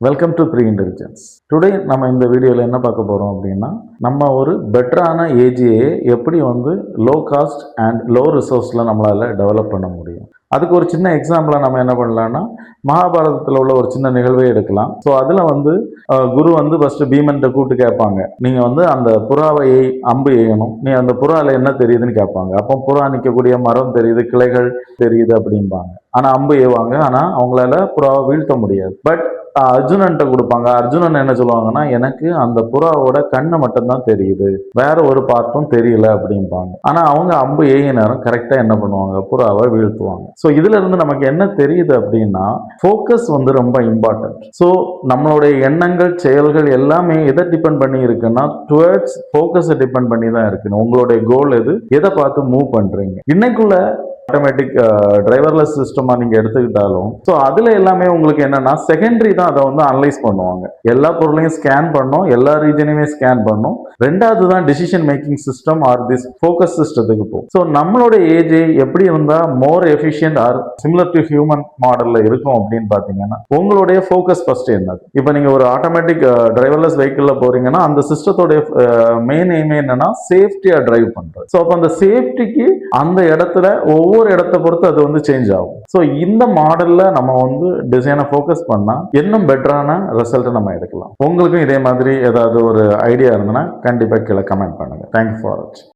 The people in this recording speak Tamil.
Welcome to free intelligence. Today நம்ம இந்த வீடியோவில் என்ன பார்க்க போகிறோம் அப்படின்னா, நம்ம ஒரு பெட்டரான ஏஜியை எப்படி லோ காஸ்ட் அண்ட் லோ ரிசோர்ஸில் நம்மளால் டெவலப் பண்ண முடியும். அதுக்கு ஒரு சின்ன எக்ஸாம்பிளாக நம்ம என்ன பண்ணலாம்னா, மகாபாரதத்தில் உள்ள ஒரு சின்ன நிகழ்வே எடுக்கலாம். ஸோ அதில் குரு ஃபஸ்ட்டு பீமன்கிட்ட கூப்பிட்டு கேட்பாங்க, நீங்கள் அந்த புறாவை அம்பு எய்யணும், நீ அந்த புறாவில் என்ன தெரியுதுன்னு கேட்பாங்க. அப்போ புறா நிற்கக்கூடிய மரம் தெரியுது, கிளைகள் தெரியுது அப்படிம்பாங்க. ஆனால் அம்பு ஏவாங்க, ஆனால் அவங்களால புறாவை வீழ்த்த முடியாது. பட் அர்ஜுனன்ட்ட கொடுப்பாங்க. அர்ஜுனன் என்ன சொல்லுவாங்கன்னா, எனக்கு அந்த புறாவோட கண்ணை மட்டும்தான் தெரியுது, வேற ஒரு பார்ட்டும் தெரியல அப்படிம்பாங்க. ஆனா அவங்க அம்பு ஏய நேரம் கரெக்டா என்ன பண்ணுவாங்க, புறாவை வீழ்த்துவாங்க. ஸோ இதுல இருந்து நமக்கு என்ன தெரியுது அப்படின்னா, ஃபோக்கஸ் ரொம்ப இம்பார்ட்டன்ட். ஸோ நம்மளுடைய எண்ணங்கள், செயல்கள் எல்லாமே எதை டிபெண்ட் பண்ணி இருக்குன்னா, டுவர்ட்ஸ் ஃபோக்கஸை டிபெண்ட் பண்ணி தான் இருக்கு. உங்களுடைய கோல் எது, எதை பார்த்து மூவ் பண்றீங்க. இன்னைக்குள்ள ஆட்டோமேட்டிக் டிரைவர்லெஸ் சிஸ்டமா நீங்க எடுத்துக்கிட்டாலும், ஸோ அதுல எல்லாமே உங்களுக்கு என்னன்னா செகண்டரி தான் அதை அனலைஸ் பண்ணுவாங்க. எல்லா பொருளையும் ஸ்கேன் பண்ணும், எல்லா ரீஜனையுமே ஸ்கேன் பண்ணும். ரெண்டாவது தான் decision making system or this focus சிஸ்டத்துக்கு போகும். ஸோ நம்மளோட ஏஜ் எப்படி இருந்தா more efficient or similar to human மாடல்ல இருக்கும் அப்படின்னு பாத்தீங்கன்னா, உங்களுடைய ஃபோக்கஸ் ஃபர்ஸ்ட் என்னது. இப்போ நீங்க ஒரு ஆட்டோமேட்டிக் டிரைவர்லெஸ் வெஹிக்கிள்ல போறீங்கன்னா, அந்த சிஸ்டத்தோட மெயின் எய்மே என்னன்னா சேஃப்டியா டிரைவ் பண்றது. ஸோ அப்போ அந்த சேஃப்டிக்கு அந்த இடத்துல ஒவ்வொரு இடத்தை பொறுத்து அது சேஞ்ச் ஆகும். ஸோ இந்த மாடல்ல நம்ம டிசைனை ஃபோக்கஸ் பண்ணா இன்னும் பெட்டரான ரிசல்ட் நம்ம எடுக்கலாம். உங்களுக்கும் இதே மாதிரி ஏதாவது ஒரு ஐடியா இருந்ததுன்னா கண்டிப்பா கீழே கமெண்ட் பண்ணுங்க. தேங்க்யூ ஃபார் வாட்சிங்.